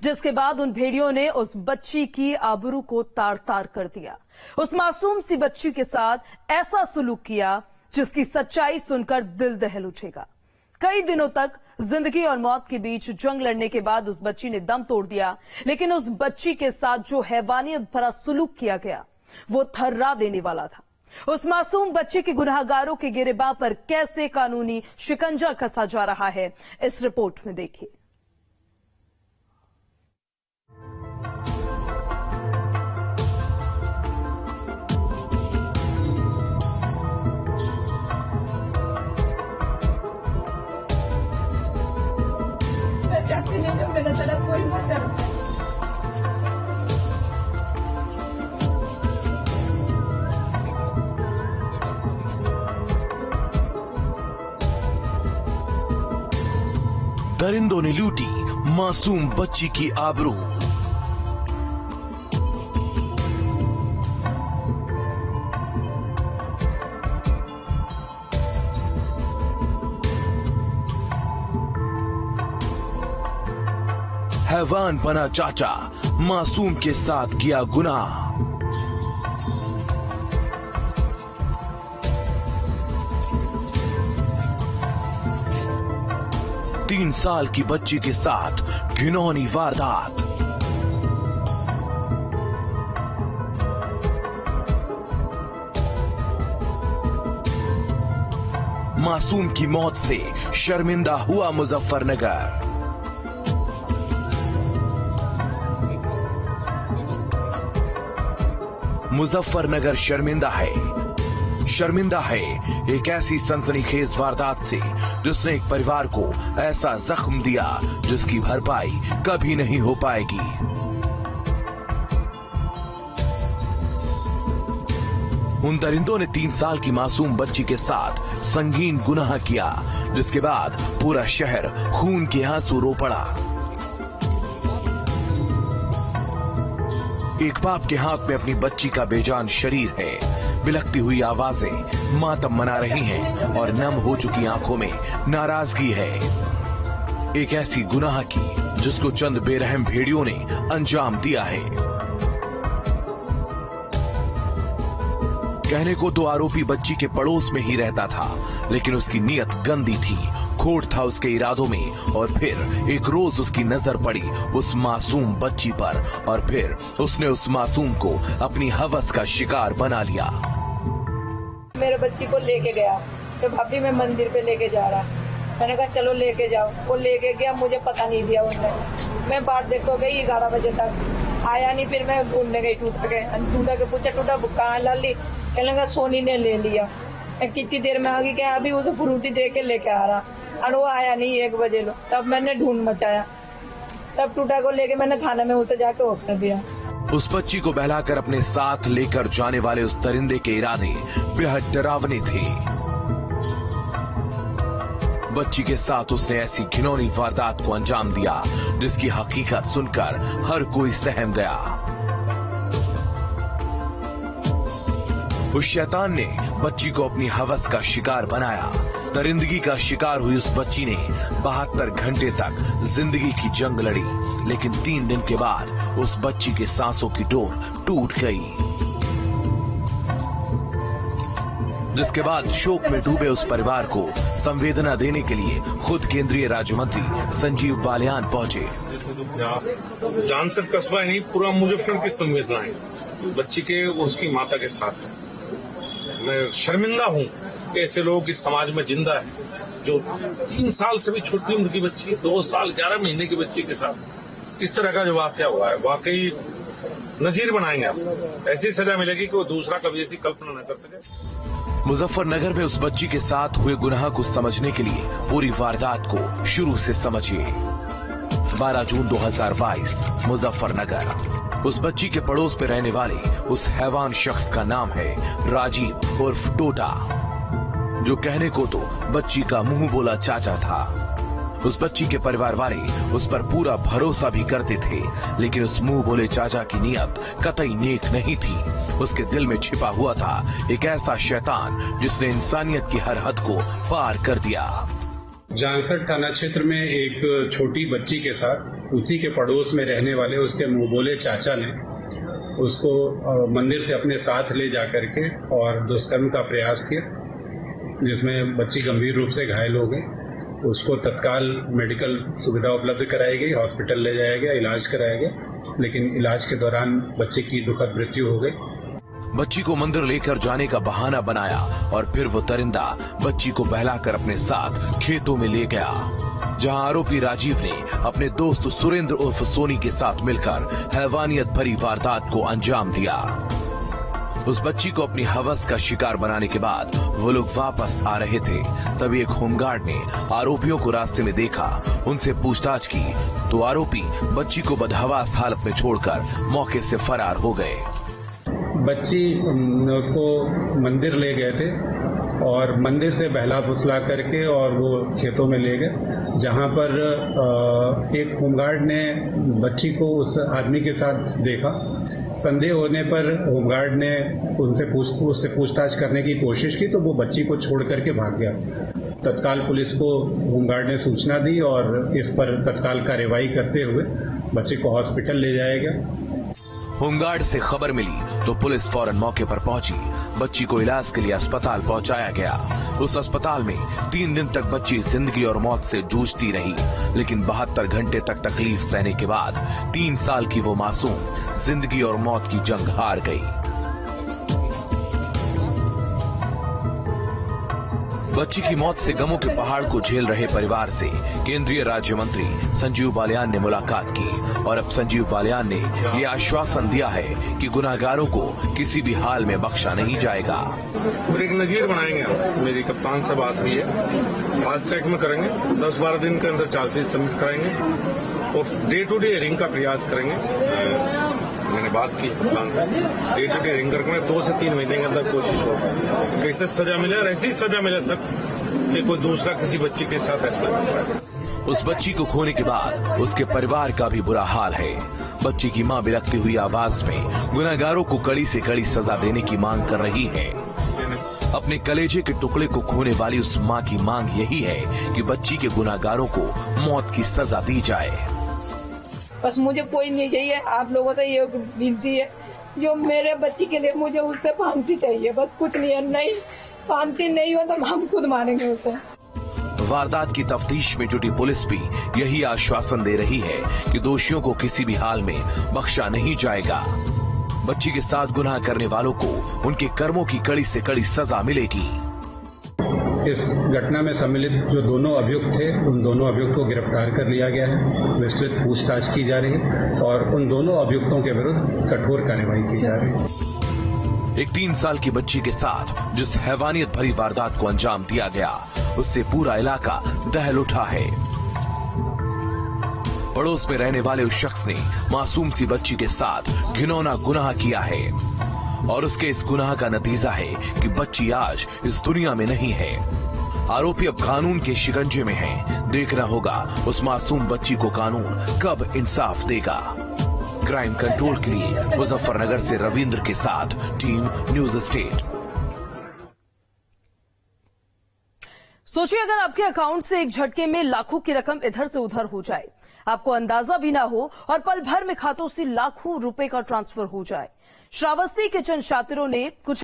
जिसके बाद उन भेड़ियों ने उस बच्ची की आबरू को तार तार कर दिया। उस मासूम सी बच्ची के साथ ऐसा सुलूक किया जिसकी सच्चाई सुनकर दिल दहल उठेगा। कई दिनों तक जिंदगी और मौत के बीच जंग लड़ने के बाद उस बच्ची ने दम तोड़ दिया, लेकिन उस बच्ची के साथ जो हैवानियत भरा सुलूक किया गया वो थर्रा देने वाला था। उस मासूम बच्चे के गुनहगारों के गिरेबां पर कैसे कानूनी शिकंजा कसा जा रहा है, इस रिपोर्ट में देखिए। चाहती नहीं जो मेरा तरफ कोई मत करो। दरिंदों ने लूटी मासूम बच्ची की आबरू। हैवान बना चाचा, मासूम के साथ किया गुनाह। तीन साल की बच्ची के साथ घिनौनी वारदात। मासूम की मौत से शर्मिंदा हुआ मुजफ्फरनगर। मुजफ्फरनगर शर्मिंदा है एक ऐसी सनसनीखेज वारदात से जिसने एक परिवार को ऐसा जख्म दिया जिसकी भरपाई कभी नहीं हो पाएगी। उन दरिंदों ने 3 साल की मासूम बच्ची के साथ संगीन गुनाह किया, जिसके बाद पूरा शहर खून के आंसू रो पड़ा। एक बाप के हाथ में अपनी बच्ची का बेजान शरीर है। बिलखती हुई आवाजें मातम मना रही हैं और नम हो चुकी आंखों में नाराजगी है। एक ऐसी गुनाह की जिसको चंद बेरहम भेड़ियों ने अंजाम दिया है। कहने को तो आरोपी बच्ची के पड़ोस में ही रहता था, लेकिन उसकी नीयत गंदी थी, खोट था उसके इरादों में। और फिर एक रोज उसकी नजर पड़ी उस मासूम बच्ची पर और फिर उसने उस मासूम को अपनी हवस का शिकार बना लिया। मेरे बच्ची को लेके गया तो भाभी मैं मंदिर पे लेके जा रहा, मैंने कहा चलो लेके जाओ। वो लेके गया, मुझे पता नहीं दिया उसने। मैं बाहर देखो गई 11 बजे तक, आया नहीं। फिर मैं ढूंढने गई, टूटा के पूछा टूटा कहाँ ला ली, कहने लगा सोनी ने ले लिया। कितनी देर में आ गई, क्या अभी उसे फ्रूटी दे के लेके आ रहा, और वो आया नहीं 1 बजे लो। तब मैंने ढूंढ मचाया, तब टूटा को लेके मैंने थाने में उसे जाके वो कर दिया। उस बच्ची को बहलाकर अपने साथ लेकर जाने वाले उस दरिंदे के इरादे बेहद डरावने थे। बच्ची के साथ उसने ऐसी घिनौनी वारदात को अंजाम दिया जिसकी हकीकत सुनकर हर कोई सहम गया। उस शैतान ने बच्ची को अपनी हवस का शिकार बनाया। दरिंदगी का शिकार हुई उस बच्ची ने 72 घंटे तक जिंदगी की जंग लड़ी, लेकिन 3 दिन के बाद उस बच्ची के सांसों की डोर टूट गई, जिसके बाद शोक में डूबे उस परिवार को संवेदना देने के लिए खुद केंद्रीय राज्य मंत्री संजीव बालियान पहुंचे। जान से कस्बा नहीं, पूरा मुजफ्फर की संवेदनाएं बच्ची के उसकी माता के साथ है। मैं शर्मिंदा हूँ कि ऐसे लोग इस समाज में जिंदा है जो 3 साल से भी छोटी उम्र की बच्ची, 2 साल 11 महीने की बच्ची के साथ इस तरह का जो वाकया हुआ है, वाकई नजीर बनाएंगे। आप ऐसी सजा मिलेगी कि वो दूसरा कभी ऐसी कल्पना न कर सके। मुजफ्फरनगर में उस बच्ची के साथ हुए गुनाह को समझने के लिए पूरी वारदात को शुरू से समझिए। 12 जून 2022 मुजफ्फरनगर। उस बच्ची के पड़ोस पे रहने वाले उस हैवान शख्स का नाम है राजीव उर्फ टोटा, जो कहने को तो बच्ची का मुंह बोला चाचा था। उस बच्ची के परिवार वाले उस पर पूरा भरोसा भी करते थे, लेकिन उस मुंह बोले चाचा की नीयत कतई नेक नहीं थी। उसके दिल में छिपा हुआ था एक ऐसा शैतान जिसने इंसानियत की हर हद को पार कर दिया। जानसठ थाना क्षेत्र में एक छोटी बच्ची के साथ उसी के पड़ोस में रहने वाले उसके मुंहबोले चाचा ने उसको मंदिर से अपने साथ ले जा करके और दुष्कर्म का प्रयास किया, जिसमें बच्ची गंभीर रूप से घायल हो गई। उसको तत्काल मेडिकल सुविधा उपलब्ध कराई गई, हॉस्पिटल ले जाया गया, इलाज कराया गया, लेकिन इलाज के दौरान बच्चे की दुखद मृत्यु हो गई। बच्ची को मंदिर लेकर जाने का बहाना बनाया और फिर वो दरिंदा बच्ची को बहलाकर अपने साथ खेतों में ले गया, जहां आरोपी राजीव ने अपने दोस्त सुरेंद्र उर्फ सोनी के साथ मिलकर हैवानियत भरी वारदात को अंजाम दिया। उस बच्ची को अपनी हवस का शिकार बनाने के बाद वो लोग वापस आ रहे थे, तभी एक होमगार्ड ने आरोपियों को रास्ते में देखा, उनसे पूछताछ की तो आरोपी बच्ची को बदहवास हालत में छोड़कर मौके से फरार हो गए। बच्ची को मंदिर ले गए थे और मंदिर से बहला फुसला करके और वो खेतों में ले गए, जहां पर एक होमगार्ड ने बच्ची को उस आदमी के साथ देखा। संदेह होने पर होमगार्ड ने उससे पूछताछ करने की कोशिश की तो वो बच्ची को छोड़ करके भाग गया। तत्काल पुलिस को होमगार्ड ने सूचना दी और इस पर तत्काल कार्रवाई करते हुए बच्ची को हॉस्पिटल ले जाया गया। होमगार्ड से खबर मिली तो पुलिस फौरन मौके पर पहुंची, बच्ची को इलाज के लिए अस्पताल पहुंचाया गया। उस अस्पताल में 3 दिन तक बच्ची जिंदगी और मौत से जूझती रही, लेकिन 72 घंटे तक तकलीफ सहने के बाद 3 साल की वो मासूम जिंदगी और मौत की जंग हार गई। बच्ची की मौत से गमों के पहाड़ को झेल रहे परिवार से केंद्रीय राज्य मंत्री संजीव बालियान ने मुलाकात की और अब संजीव बालियान ने ये आश्वासन दिया है कि गुनाहगारों को किसी भी हाल में बख्शा नहीं जाएगा। और एक नजीर बनाएंगे, मेरी कप्तान से बात हुई है, फास्ट ट्रैक में करेंगे, 10-12 दिन के अंदर चार्जशीट सबमिट कराएंगे और डे टू डे हियरिंग का प्रयास करेंगे। मैंने बात की कप्तान से, डे टू डे हियरिंग करके 2 से 3 महीने के अंदर कोशिश हो कैसे सजा मिले और ऐसी सजा मिले सब कि कोई दूसरा किसी बच्ची के साथ ऐसा नहीं। उस बच्ची को खोने के बाद उसके परिवार का भी बुरा हाल है। बच्ची की मां बिलखती हुई आवाज में गुनहगारों को कड़ी से कड़ी सजा देने की मांग कर रही है। अपने कलेजे के टुकड़े को खोने वाली उस मां की मांग यही है कि बच्ची के गुनहगारों को मौत की सजा दी जाए। बस मुझे कोई नहीं चाहिए, आप लोगों से ये विनती है, जो मेरे बच्ची के लिए मुझे उससे फांसी चाहिए, बस कुछ नहीं है। नहीं फांसी नहीं हो तो हम खुद मारेंगे उसे। वारदात की तफ्तीश में जुटी पुलिस भी यही आश्वासन दे रही है कि दोषियों को किसी भी हाल में बख्शा नहीं जाएगा। बच्ची के साथ गुनाह करने वालों को उनके कर्मों की कड़ी से कड़ी सजा मिलेगी। इस घटना में सम्मिलित जो दोनों अभियुक्त थे, उन दोनों अभियुक्त को गिरफ्तार कर लिया गया है, विस्तृत पूछताछ की जा रही है और उन दोनों अभियुक्तों के विरुद्ध कठोर कार्रवाई की जा रही है। एक 3 साल की बच्ची के साथ जिस हैवानियत भरी वारदात को अंजाम दिया गया, उससे पूरा इलाका दहल उठा है। पड़ोस में रहने वाले उस शख्स ने मासूम सी बच्ची के साथ घिनौना गुनाह किया है और उसके इस गुनाह का नतीजा है कि बच्ची आज इस दुनिया में नहीं है। आरोपी अब कानून के शिकंजे में है। देखना होगा उस मासूम बच्ची को कानून कब इंसाफ देगा। क्राइम कंट्रोल के लिए मुजफ्फरनगर से रविंद्र के साथ टीम न्यूज स्टेट। सोचिए अगर आपके अकाउंट से एक झटके में लाखों की रकम इधर से उधर हो जाए, आपको अंदाजा भी ना हो और पल भर में खातों से लाखों रुपए का ट्रांसफर हो जाए। श्रावस्ती के चंद छात्रों ने कुछ